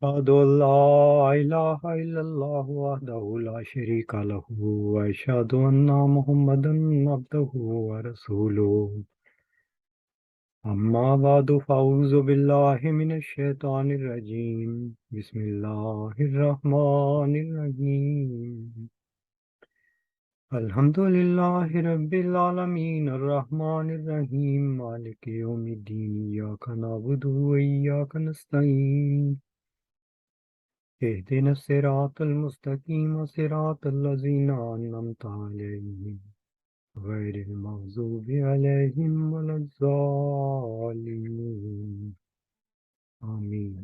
أشهد أن لا إله إلا الله وحده لا شريك له وأشهد أن محمدا عبده ورسوله أما بعد فأعوذ بالله من الشيطان الرجيم بسم الله الرحمن الرحيم الحمد لله رب العالمين الرحمن الرحيم مالك يوم الدين إياك نعبد وإياك نستعين اهدنا الصراط المستقيم صراط الذين أنعمت عليهم غير المغضوب عليهم ولا الضالين آمين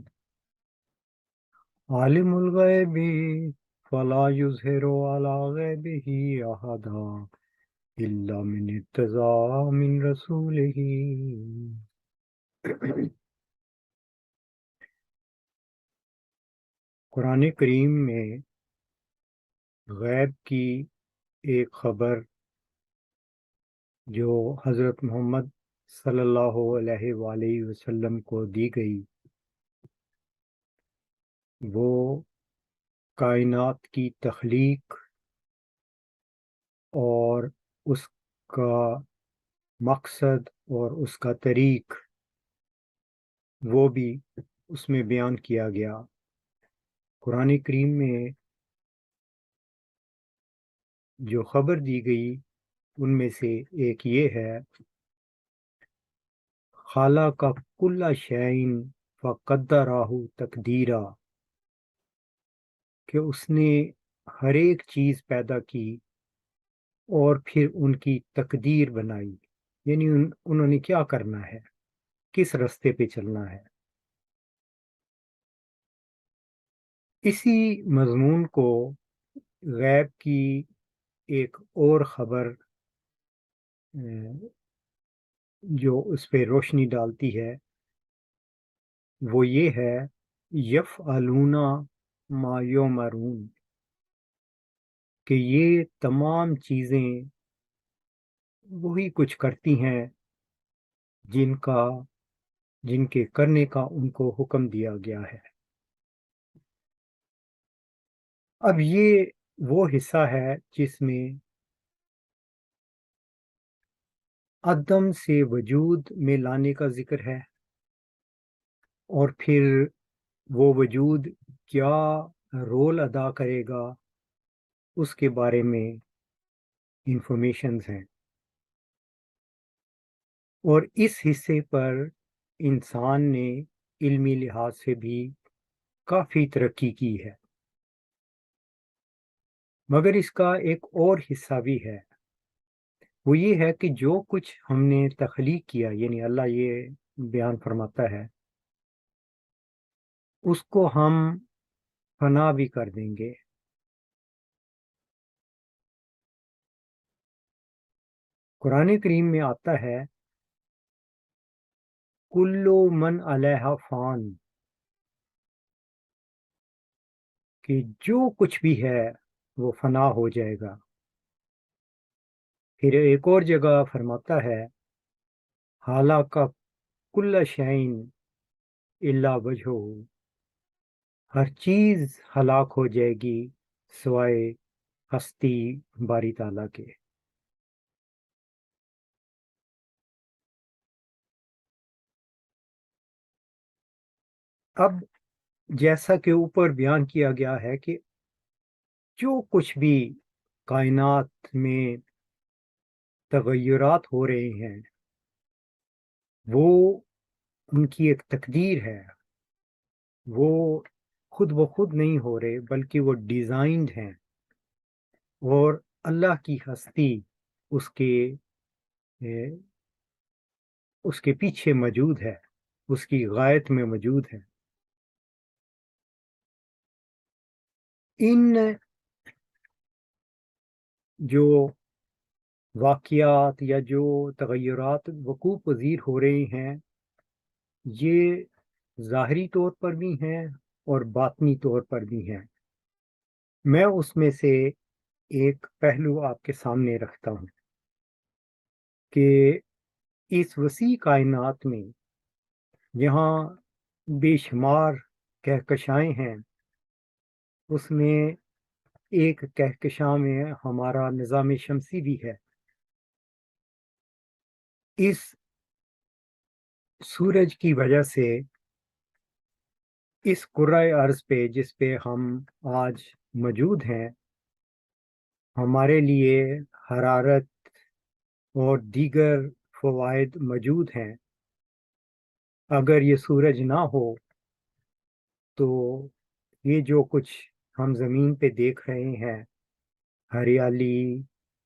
عالم الغيب فلا يظهر على غيبه أحدا إلا من ارتضى من رسوله قرآن کریم میں غیب کی ایک خبر جو حضرت محمد صلی اللہ علیہ وآلہ وسلم کو دی گئی وہ کائنات کی تخلیق اور اس کا مقصد اور اس کا طریق وہ بھی اس میں بیان کیا گیا۔ قرآن کریم میں جو خبر دی گئی ان میں سے ایک یہ ہے خالق کل شیء فقدرہ تقدیرا، کہ اس نے ہر ایک چیز پیدا کی اور پھر ان کی تقدیر بنائی، یعنی انہوں نے کیا کرنا ہے، کس رستے پہ چلنا ہے۔ اسی مضمون کو غیب کی ایک اور خبر جو اس پہ روشنی ڈالتی ہے وہ یہ ہے یفعلون ما یؤمرون، کہ یہ تمام چیزیں وہی کچھ کرتی ہیں جن کے کرنے کا ان کو حکم دیا گیا ہے۔ اب یہ وہ حصہ ہے جس میں عدم سے وجود میں لانے کا ذکر ہے، اور پھر وہ وجود کیا رول ادا کرے گا اس کے بارے میں انفارمیشنز ہیں، اور اس حصے پر انسان نے علمی لحاظ سے بھی کافی ترقی کی ہے، مگر اس کا ایک اور حصہ بھی ہے، وہ یہ ہے کہ جو کچھ ہم نے تخلیق کیا، یعنی اللہ یہ بیان فرماتا ہے، اس کو ہم فنا بھی کر دیں گے۔ قرآن کریم میں آتا ہے کل من علیہ فان، کہ جو کچھ بھی ہے وہ فنا ہو جائے گا۔ پھر ایک اور جگہ فرماتا ہے حالانکہ کل شعین الا وجہہ، ہر چیز ہلاک ہو جائے گی سوائے ہستی باری تعالیٰ کے۔ اب جیسا کہ اوپر بیان کیا گیا ہے کہ جو کچھ بھی کائنات میں تغیرات ہو رہے ہیں وہ ان کی ایک تقدیر ہے، وہ خود بخود نہیں ہو رہے بلکہ وہ ڈیزائنڈ ہیں، اور اللہ کی ہستی اس کے پیچھے موجود ہے، اس کی غایت میں موجود ہے۔ ان جو واقعات یا جو تغیرات وقوع پذیر ہو رہے ہیں یہ ظاہری طور پر بھی ہیں اور باطنی طور پر بھی ہیں۔ میں اس میں سے ایک پہلو آپ کے سامنے رکھتا ہوں کہ اس وسیع کائنات میں جہاں بے شمار کہکشائیں ہیں، اس میں ایک کہکشاں میں ہمارا نظام شمسی بھی ہے۔ اس سورج کی وجہ سے اس کرۂ ارض پہ جس پہ ہم آج موجود ہیں، ہمارے لیے حرارت اور دیگر فوائد موجود ہیں۔ اگر یہ سورج نہ ہو تو یہ جو کچھ ہم زمین پہ دیکھ رہے ہیں، ہریالی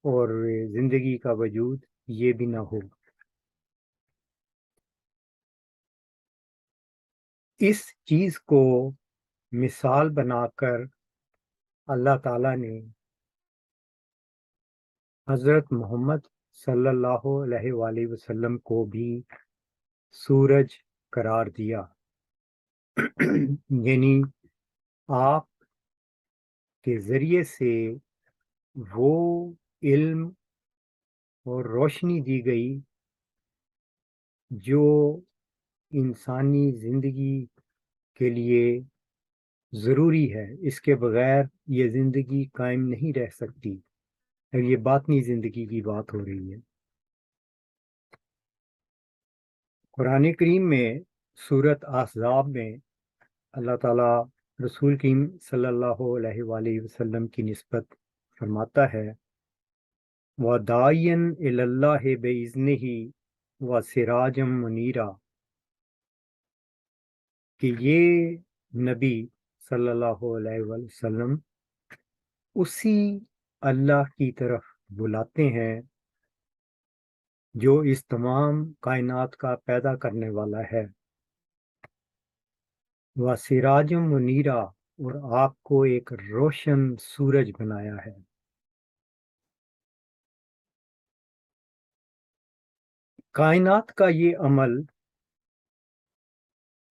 اور زندگی کا وجود، یہ بھی نہ ہو۔ اس چیز کو مثال بنا کر اللہ تعالیٰ نے حضرت محمد صلی اللہ علیہ وآلہ وسلم کو بھی سورج قرار دیا۔ یعنی آپ کے ذریعے سے وہ علم اور روشنی دی گئی جو انسانی زندگی کے لیے ضروری ہے۔ اس کے بغیر یہ زندگی قائم نہیں رہ سکتی، اور یہ باطنی زندگی کی بات ہو رہی ہے۔ قرآن کریم میں سورۃ احزاب میں اللہ تعالیٰ رسول کریم صلی اللہ علیہ وآلہ وسلم کی نسبت فرماتا ہے، وَدَاعِيًا إِلَى اللَّهِ بِإِذْنِهِ وَسِرَاجًا مُنِيرًا، کہ یہ نبی صلی اللہ علیہ وآلہ وسلم اسی اللہ کی طرف بلاتے ہیں جو اس تمام کائنات کا پیدا کرنے والا ہے، وَسِرَاجًا مُنِيرًا، اور آپ کو ایک روشن سورج بنایا ہے۔ کائنات کا یہ عمل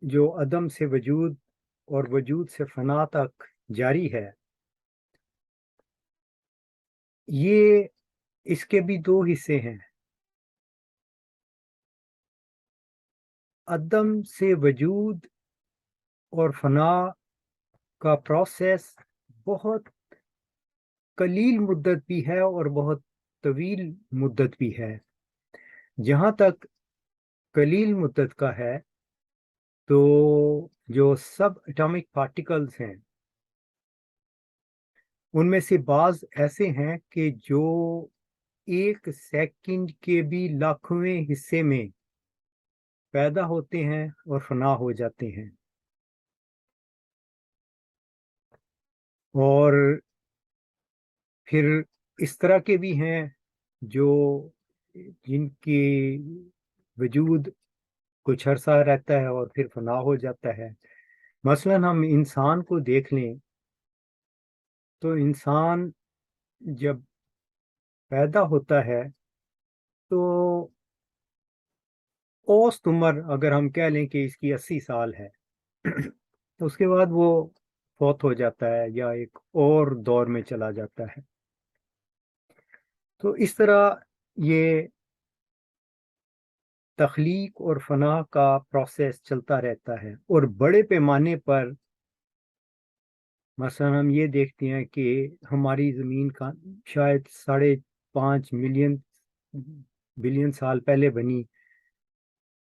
جو عدم سے وجود اور وجود سے فنا تک جاری ہے، یہ اس کے بھی دو حصے ہیں۔ عدم سے وجود اور فنا کا پروسیس بہت قلیل مدت بھی ہے اور بہت طویل مدت بھی ہے۔ جہاں تک قلیل مدت کا ہے تو جو سب اٹامک پارٹیکلز ہیں ان میں سے بعض ایسے ہیں کہ جو ایک سیکنڈ کے بھی لاکھویں حصے میں پیدا ہوتے ہیں اور فنا ہو جاتے ہیں، اور پھر اس طرح کے بھی ہیں جو جن کی وجود کچھ عرصہ رہتا ہے اور پھر فنا ہو جاتا ہے۔ مثلا ہم انسان کو دیکھ لیں تو انسان جب پیدا ہوتا ہے تو اوسط عمر اگر ہم کہہ لیں کہ اس کی 80 سال ہے، تو اس کے بعد وہ فوت ہو جاتا ہے یا ایک اور دور میں چلا جاتا ہے۔ تو اس طرح یہ تخلیق اور فنا کا پروسیس چلتا رہتا ہے، اور بڑے پیمانے پر مثلا ہم یہ دیکھتے ہیں کہ ہماری زمین کا شاید 5.5 بلین سال پہلے بنی،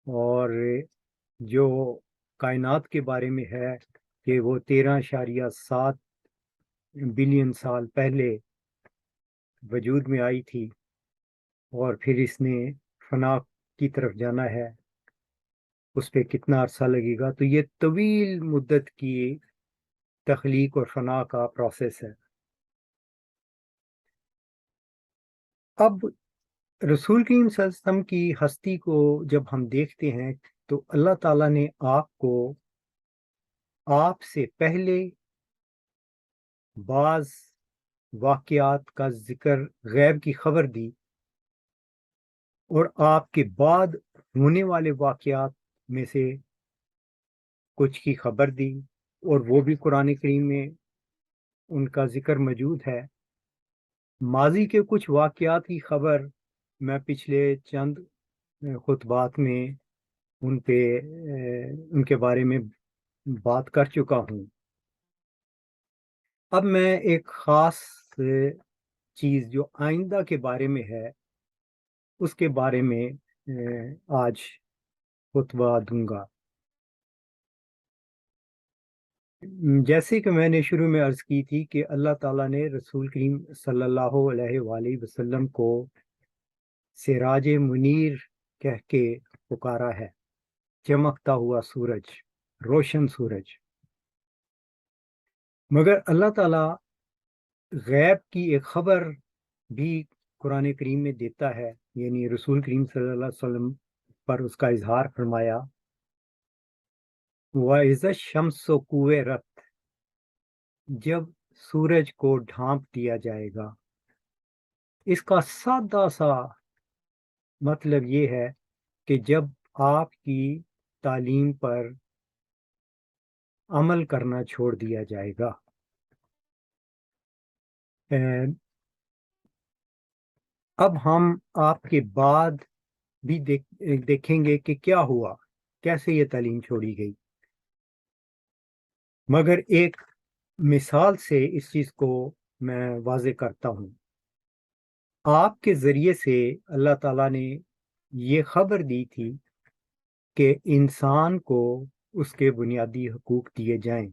اور جو کائنات کے بارے میں ہے کہ وہ 13.7 بلین سال پہلے وجود میں آئی تھی، اور پھر اس نے فنا کی طرف جانا ہے، اس پہ کتنا عرصہ لگے گا۔ تو یہ طویل مدت کی تخلیق اور فنا کا پروسیس ہے۔ اب رسول کریم صلی اللہ علیہ وسلم کی ہستی کو جب ہم دیکھتے ہیں تو اللہ تعالیٰ نے آپ کو آپ سے پہلے بعض واقعات کا ذکر، غیب کی خبر دی، اور آپ کے بعد ہونے والے واقعات میں سے کچھ کی خبر دی، اور وہ بھی قرآن کریم میں ان کا ذکر موجود ہے۔ ماضی کے کچھ واقعات کی خبر میں پچھلے چند خطبات میں ان کے بارے میں بات کر چکا ہوں۔ اب میں ایک خاص چیز جو آئندہ کے بارے میں ہے اس کے بارے میں آج خطبہ دوں گا۔ جیسے کہ میں نے شروع میں عرض کی تھی کہ اللہ تعالیٰ نے رسول کریم صلی اللہ علیہ وآلہ وسلم کو سراج منیر کہہ کے پکارا ہے، چمکتا ہوا سورج، روشن سورج۔ مگر اللہ تعالیٰ غیب کی ایک خبر بھی قرآن کریم میں دیتا ہے، یعنی رسول کریم صلی اللہ علیہ وسلم پر اس کا اظہار فرمایا، وَإِذَا الشَّمْسُ كُوِّرَتْ، جب سورج کو ڈھانپ دیا جائے گا۔ اس کا سادہ سا مطلب یہ ہے کہ جب آپ کی تعلیم پر عمل کرنا چھوڑ دیا جائے گا۔ اب ہم آپ کے بعد بھی دیکھیں گے کہ کیا ہوا، کیسے یہ تعلیم چھوڑی گئی، مگر ایک مثال سے اس چیز کو میں واضح کرتا ہوں۔ آپ کے ذریعے سے اللہ تعالیٰ نے یہ خبر دی تھی کہ انسان کو اس کے بنیادی حقوق دیے جائیں،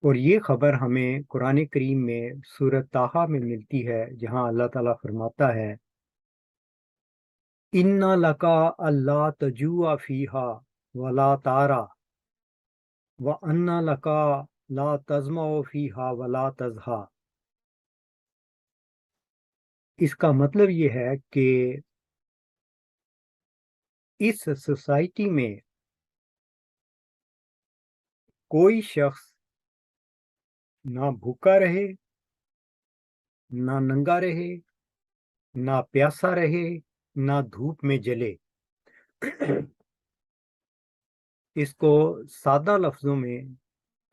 اور یہ خبر ہمیں قرآن کریم میں سورۃ طٰہٰ میں ملتی ہے، جہاں اللہ تعالیٰ فرماتا ہے، اِنَّ لَكَ أَلَّا تَجُوعَ فِيهَا وَلَا تَعْرَىٰ وَأَنَّ لَكَ لَا تَظْمَأُ فِيهَا وَلَا تَضْحَىٰ۔ اس کا مطلب یہ ہے کہ اس سوسائٹی میں کوئی شخص نہ بھوکا رہے، نہ ننگا رہے، نہ پیاسا رہے، نہ دھوپ میں جلے۔ اس کو سادہ لفظوں میں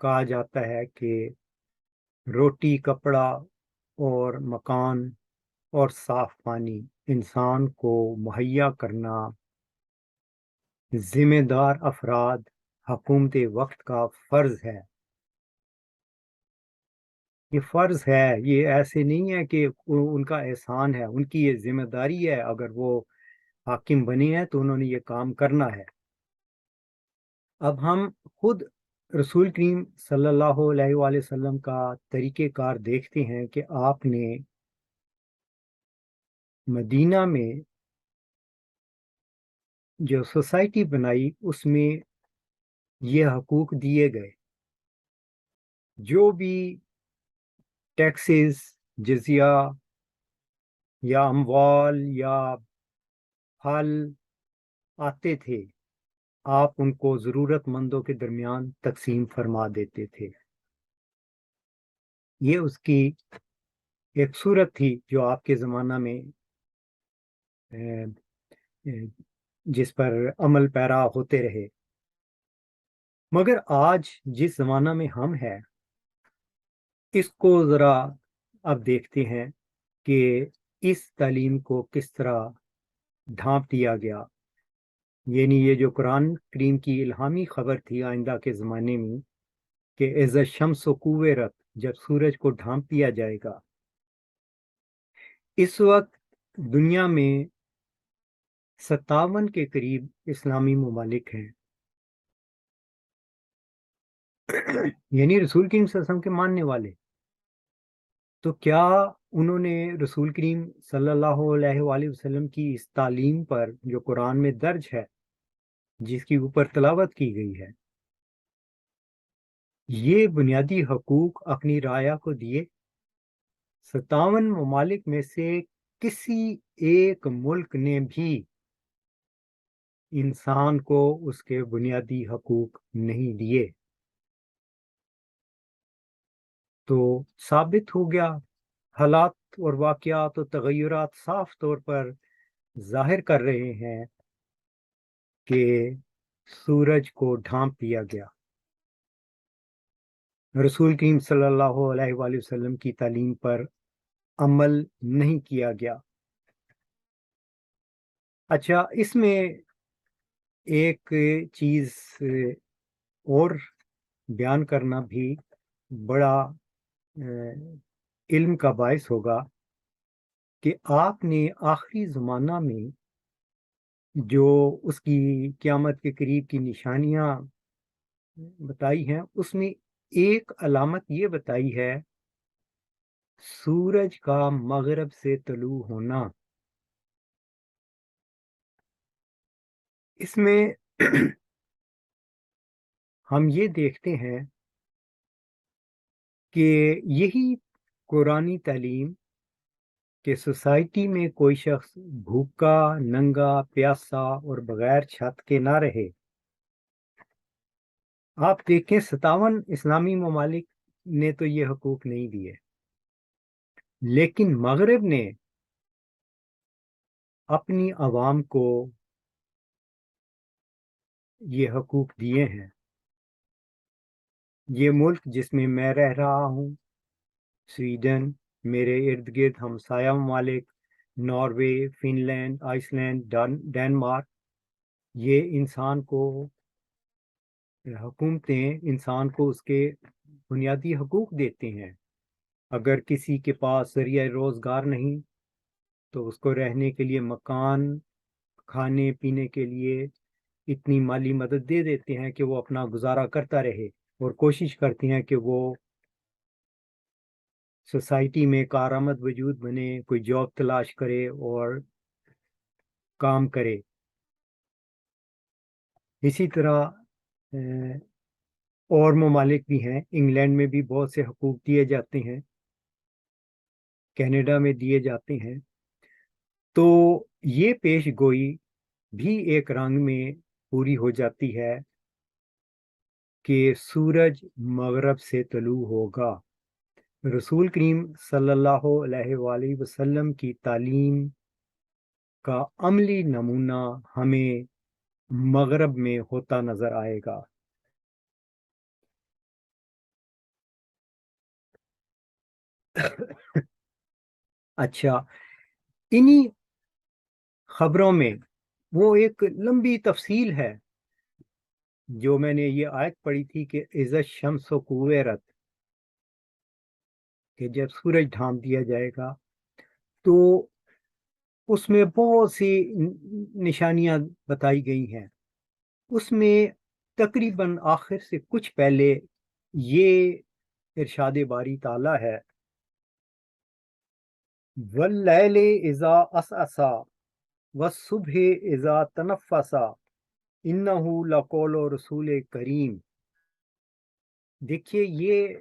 کہا جاتا ہے کہ روٹی، کپڑا اور مکان اور صاف پانی انسان کو مہیا کرنا ذمہ دار افراد، حکومت وقت کا فرض ہے۔ یہ فرض ہے، یہ ایسے نہیں ہے کہ ان کا احسان ہے، ان کی یہ ذمہ داری ہے۔ اگر وہ حاکم بنے ہیں تو انہوں نے یہ کام کرنا ہے۔ اب ہم خود رسول کریم صلی اللہ علیہ وآلہ وسلم کا طریقہ کار دیکھتے ہیں کہ آپ نے مدینہ میں جو سوسائٹی بنائی اس میں یہ حقوق دیے گئے، جو بھی ٹیکسز، جزیہ یا اموال یا پھل آتے تھے، آپ ان کو ضرورت مندوں کے درمیان تقسیم فرما دیتے تھے۔ یہ اس کی ایک صورت تھی جو آپ کے زمانہ میں جس پر عمل پیرا ہوتے رہے۔ مگر آج جس زمانہ میں ہم ہیں، اس کو ذرا اب دیکھتے ہیں کہ اس تعلیم کو کس طرح ڈھانپ دیا گیا۔ یعنی یہ جو قرآن کریم کی الہامی خبر تھی آئندہ کے زمانے میں کہ اذا الشمس کورت، جب سورج کو ڈھانپ دیا جائے گا، اس وقت دنیا میں 57 کے قریب اسلامی ممالک ہیں، یعنی رسول کریم صلی اللہ علیہ وسلم کے ماننے والے۔ تو کیا انہوں نے رسول کریم صلی اللہ علیہ وآلہ وسلم کی اس تعلیم پر جو قرآن میں درج ہے، جس کی اوپر تلاوت کی گئی ہے، یہ بنیادی حقوق اپنی رعایا کو دیے؟ 57 ممالک میں سے کسی ایک ملک نے بھی انسان کو اس کے بنیادی حقوق نہیں دیے۔ تو ثابت ہو گیا، حالات اور واقعات و تغیرات صاف طور پر ظاہر کر رہے ہیں کہ سورج کو ڈھانپ دیا گیا، رسول کریم صلی اللہ علیہ وآلہ وسلم کی تعلیم پر عمل نہیں کیا گیا۔ اچھا، اس میں ایک چیز اور بیان کرنا بھی بڑا علم کا باعث ہوگا کہ آپ نے آخری زمانہ میں جو اس کی قیامت کے قریب کی نشانیاں بتائی ہیں، اس میں ایک علامت یہ بتائی ہے سورج کا مغرب سے طلوع ہونا۔ اس میں ہم یہ دیکھتے ہیں کہ یہی قرآنی تعلیم کہ سوسائٹی میں کوئی شخص بھوکا، ننگا، پیاسا اور بغیر چھت کے نہ رہے۔ آپ دیکھیں 57 اسلامی ممالک نے تو یہ حقوق نہیں دیے، لیکن مغرب نے اپنی عوام کو یہ حقوق دیے ہیں۔ یہ ملک جس میں میں رہ رہا ہوں، سویڈن، میرے ارد گرد ہمسایہ ممالک Norway, Finland, Iceland, Denmark, یہ انسان کو حکومتیں انسان کو اس کے بنیادی حقوق دیتے ہیں۔ اگر کسی کے پاس ذریعہ روزگار نہیں تو اس کو رہنے کے لیے مکان، کھانے پینے کے لیے اتنی مالی مدد دے دیتے ہیں کہ وہ اپنا گزارا کرتا رہے، اور کوشش کرتے ہیں کہ وہ سوسائٹی میں کارآمد وجود بنے، کوئی جاب تلاش کرے اور کام کرے۔ اسی طرح اور ممالک بھی ہیں، انگلینڈ میں بھی بہت سے حقوق دیے جاتے ہیں، کینیڈا میں دیے جاتے ہیں۔ تو یہ پیش گوئی بھی ایک رنگ میں پوری ہو جاتی ہے کہ سورج مغرب سے طلوع ہوگا۔ رسول کریم صلی اللہ علیہ وآلہ وسلم کی تعلیم کا عملی نمونہ ہمیں مغرب میں ہوتا نظر آئے گا۔ اچھا، انہی خبروں میں وہ ایک لمبی تفصیل ہے جو میں نے یہ آیت پڑھی تھی کہ اذا الشمس کورت، کہ جب سورج ڈھانپ دیا جائے گا، تو اس میں بہت سی نشانیاں بتائی گئی ہیں۔ اس میں تقریباً آخر سے کچھ پہلے یہ ارشاد باری تعالیٰ ہے واللیل اذا عسعسا والصبح اذا تنفسا انہ لقول رسول کریم۔ دیکھیے یہ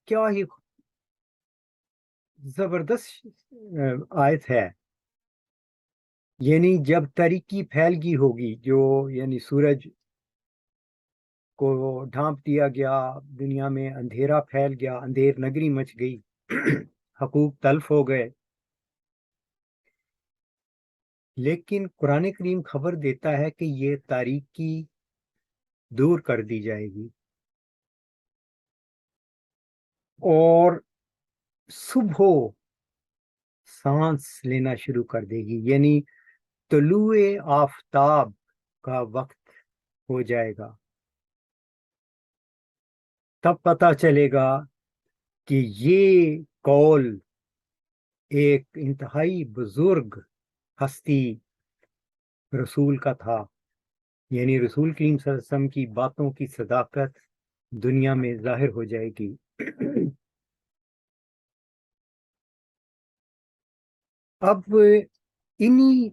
کیا ہی زبردست آیت ہے، یعنی جب تاریکی پھیل گئی ہوگی، جو یعنی سورج کو ڈھانپ دیا گیا، دنیا میں اندھیرا پھیل گیا، اندھیر نگری مچ گئی، حقوق تلف ہو گئے، لیکن قرآن کریم خبر دیتا ہے کہ یہ تاریکی دور کر دی جائے گی اور صبح سانس لینا شروع کر دے گی، یعنی طلوع آفتاب کا وقت ہو جائے گا۔ تب پتہ چلے گا کہ یہ قول ایک انتہائی بزرگ ہستی رسول کا تھا، یعنی رسول کریم صلی اللہ علیہ وسلم کی باتوں کی صداقت دنیا میں ظاہر ہو جائے گی۔ اب انہی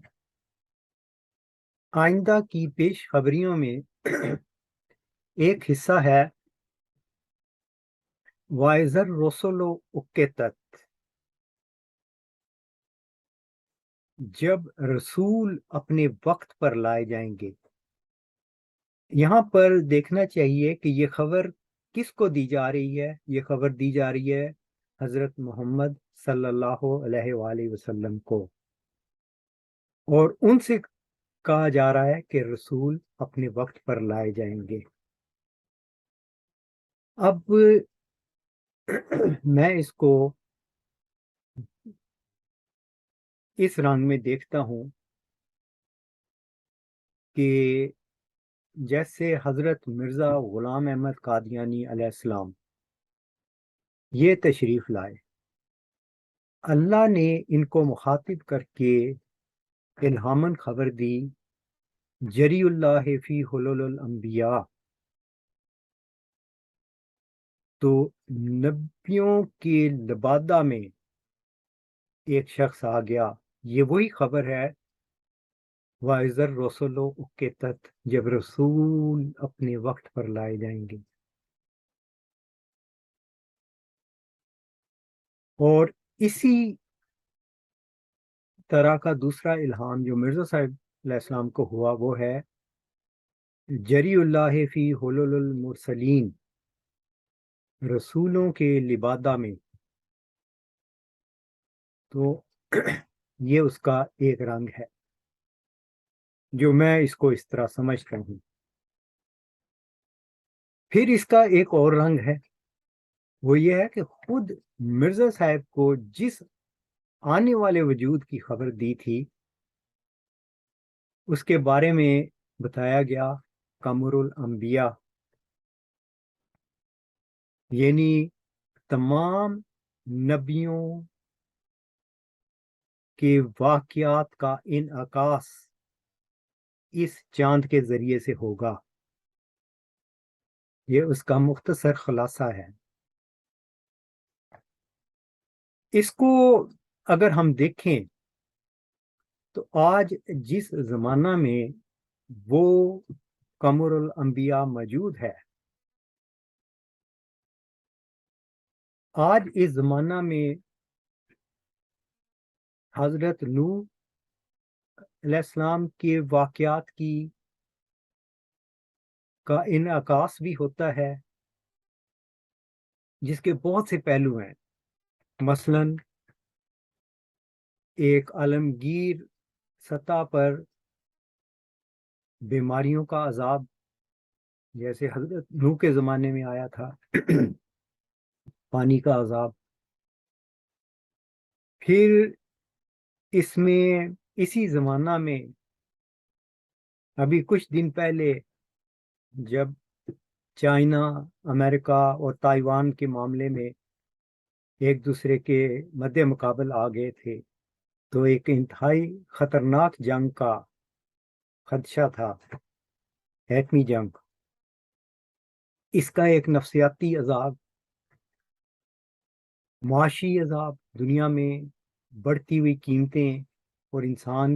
آئندہ کی پیش خبریوں میں ایک حصہ ہے وائزر رسول اقتت، جب رسول اپنے وقت پر لائے جائیں گے۔ یہاں پر دیکھنا چاہیے کہ یہ خبر کس کو دی جا رہی ہے؟ یہ خبر دی جا رہی ہے حضرت محمد صلی اللہ علیہ وآلہ وسلم کو، اور ان سے کہا جا رہا ہے کہ رسول اپنے وقت پر لائے جائیں گے۔ اب میں اس کو اس رنگ میں دیکھتا ہوں کہ جیسے حضرت مرزا غلام احمد قادیانی علیہ السلام یہ تشریف لائے، اللہ نے ان کو مخاطب کر کے الہاماً خبر دی، جری اللہ فی حلول الانبیاء، تو نبیوں کے لبادہ میں ایک شخص آ گیا۔ یہ وہی خبر ہے وَإِذَا الرُّسُلُ اُقِّتَتْ، جب رسول اپنے وقت پر لائے جائیں گے۔ اور اسی طرح کا دوسرا الہام جو مرزا صاحب علیہ السلام کو ہوا وہ ہے جری اللہ فی حلول المرسلین، رسولوں کے لبادہ میں۔ تو یہ اس کا ایک رنگ ہے جو میں اس کو اس طرح سمجھتا ہوں۔ پھر اس کا ایک اور رنگ ہے، وہ یہ ہے کہ خود مرزا صاحب کو جس آنے والے وجود کی خبر دی تھی اس کے بارے میں بتایا گیا قمر الانبیاء، یعنی تمام نبیوں کے واقعات کا انعکاس اس چاند کے ذریعے سے ہوگا۔ یہ اس کا مختصر خلاصہ ہے۔ اس کو اگر ہم دیکھیں تو آج جس زمانہ میں وہ قمر الانبیاء موجود ہے، آج اس زمانہ میں حضرت نوح علیہ السلام کے واقعات کا انعکاس بھی ہوتا ہے، جس کے بہت سے پہلو ہیں۔ مثلا ایک عالمگیر سطح پر بیماریوں کا عذاب جیسے حضرت نوح کے زمانے میں آیا تھا، پانی کا عذاب۔ پھر اس میں اسی زمانہ میں ابھی کچھ دن پہلے جب چائنا، امریکہ اور تائیوان کے معاملے میں ایک دوسرے کے مد مقابل آ گئے تھے، تو ایک انتہائی خطرناک جنگ کا خدشہ تھا، ایٹمی جنگ۔ اس کا ایک نفسیاتی عذاب، معاشی عذاب، دنیا میں بڑھتی ہوئی قیمتیں اور انسان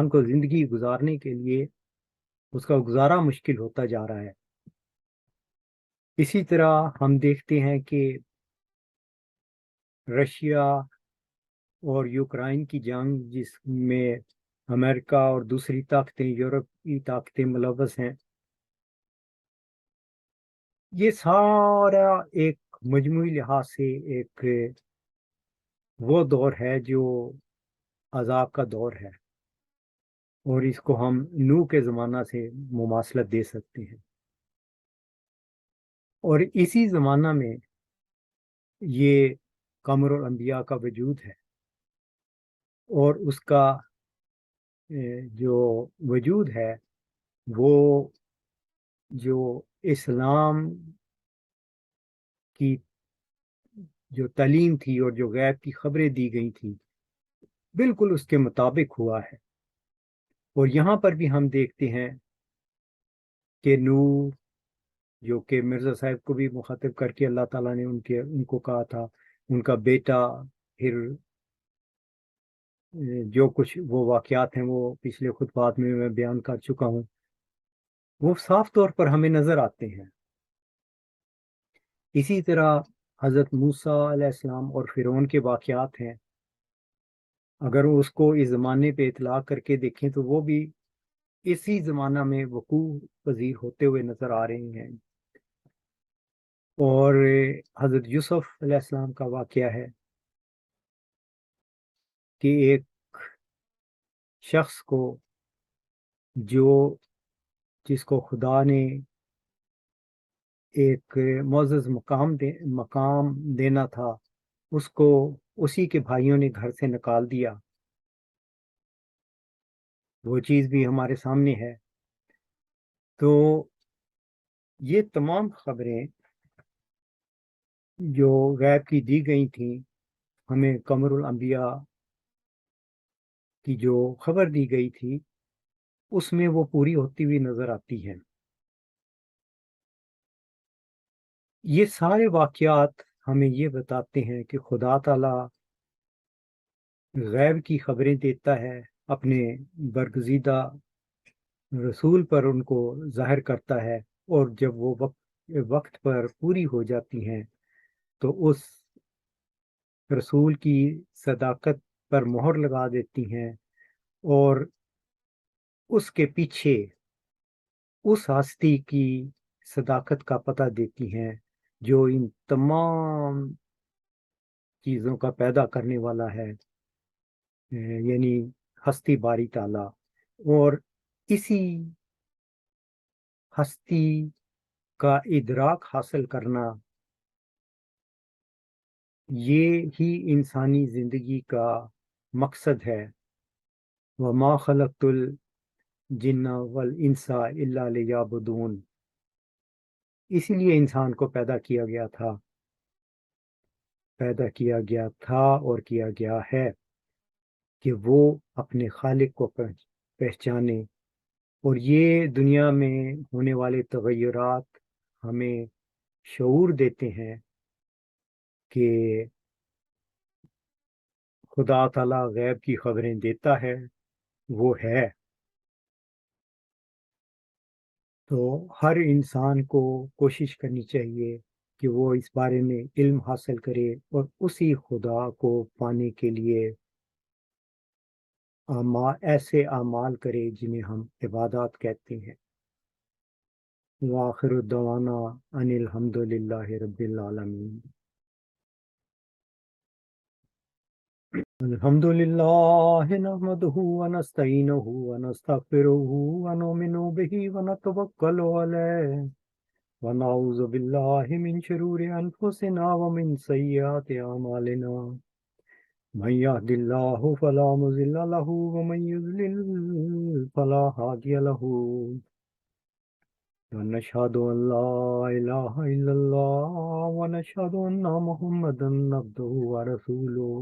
کو زندگی گزارنے کے لیے اس کا گزارا مشکل ہوتا جا رہا ہے۔ اسی طرح ہم دیکھتے ہیں کہ رشیا اور یوکرائن کی جنگ، جس میں امریکہ اور دوسری طاقتیں، یورپی طاقتیں ملوث ہیں، یہ سارا ایک مجموعی لحاظ سے ایک وہ دور ہے جو عذاب کا دور ہے، اور اس کو ہم نوح کے زمانہ سے مماثلت دے سکتے ہیں۔ اور اسی زمانہ میں یہ قمر الانبیاء کا وجود ہے، اور اس کا جو وجود ہے وہ جو اسلام کی جو تعلیم تھی اور جو غیب کی خبریں دی گئی تھیں بالکل اس کے مطابق ہوا ہے۔ اور یہاں پر بھی ہم دیکھتے ہیں کہ نوح، جو کہ مرزا صاحب کو بھی مخاطب کر کے اللہ تعالیٰ نے ان کو کہا تھا، ان کا بیٹا، پھر جو کچھ وہ واقعات ہیں وہ پچھلے خطبات میں بیان کر چکا ہوں، وہ صاف طور پر ہمیں نظر آتے ہیں۔ اسی طرح حضرت موسیٰ علیہ السلام اور فرعون کے واقعات ہیں، اگر اس کو اس زمانے پہ اطلاق کر کے دیکھیں تو وہ بھی اسی زمانہ میں وقوع پذیر ہوتے ہوئے نظر آ رہے ہیں۔ اور حضرت یوسف علیہ السلام کا واقعہ ہے کہ ایک شخص کو جس کو خدا نے ایک معزز مقام دینا تھا، اس کو اسی کے بھائیوں نے گھر سے نکال دیا، وہ چیز بھی ہمارے سامنے ہے. تو یہ تمام خبریں جو غیب کی دی گئی تھیں، ہمیں قمر الانبیاء کی جو خبر دی گئی تھی اس میں وہ پوری ہوتی ہوئی نظر آتی ہیں. یہ سارے واقعات ہمیں یہ بتاتے ہیں کہ خدا تعالی غیب کی خبریں دیتا ہے، اپنے برگزیدہ رسول پر ان کو ظاہر کرتا ہے، اور جب وہ وقت پر پوری ہو جاتی ہیں تو اس رسول کی صداقت پر مہر لگا دیتی ہیں، اور اس کے پیچھے اس ہستی کی صداقت کا پتہ دیتی ہیں جو ان تمام چیزوں کا پیدا کرنے والا ہے، یعنی ہستی باری تعالی. اور اسی ہستی کا ادراک حاصل کرنا، یہ ہی انسانی زندگی کا مقصد ہے. وَمَا خَلَقْتُ الْجِنَّ وَالْإِنسَ إِلَّا لِيَعْبُدُونِ. اسی لیے انسان کو پیدا کیا گیا تھا اور کیا گیا ہے کہ وہ اپنے خالق کو پہچانے. اور یہ دنیا میں ہونے والے تغیرات ہمیں شعور دیتے ہیں کہ خدا تعالیٰ غیب کی خبریں دیتا ہے، وہ ہے. تو ہر انسان کو کوشش کرنی چاہیے کہ وہ اس بارے میں علم حاصل کرے اور اسی خدا کو پانے کے لیے ایسے اعمال کرے جنہیں ہم عبادات کہتے ہیں. وآخر الدعوانا ان الحمد للہ رب العالمین. الحمد للہ نحمده ونستعینه ونستغفره ونؤمن به ونتوکل علیہ ونعوذ باللہ من شرور انفسنا ومن سیئات اعمالنا. من يهد الله فلا مضل له ومن يضلل فلا هادي له. ونشهد أن لا إله إلا الله ونشهد أن محمدا عبده ورسوله.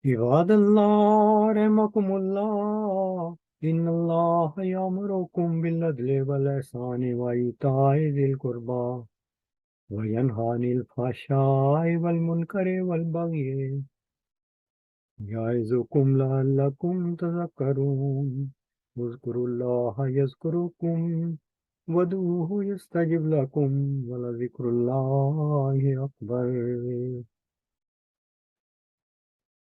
عباد الله رحمكم الله إن الله يأمركم بالعدل والإحسان وإيتاء ذي القربى وينهى عن الفحشاء والمنكر والبغي يعظكم لعلكم تذكرون. اذكروا الله يذكركم وادعوه يستجب لكم ولذكر الله أكبر.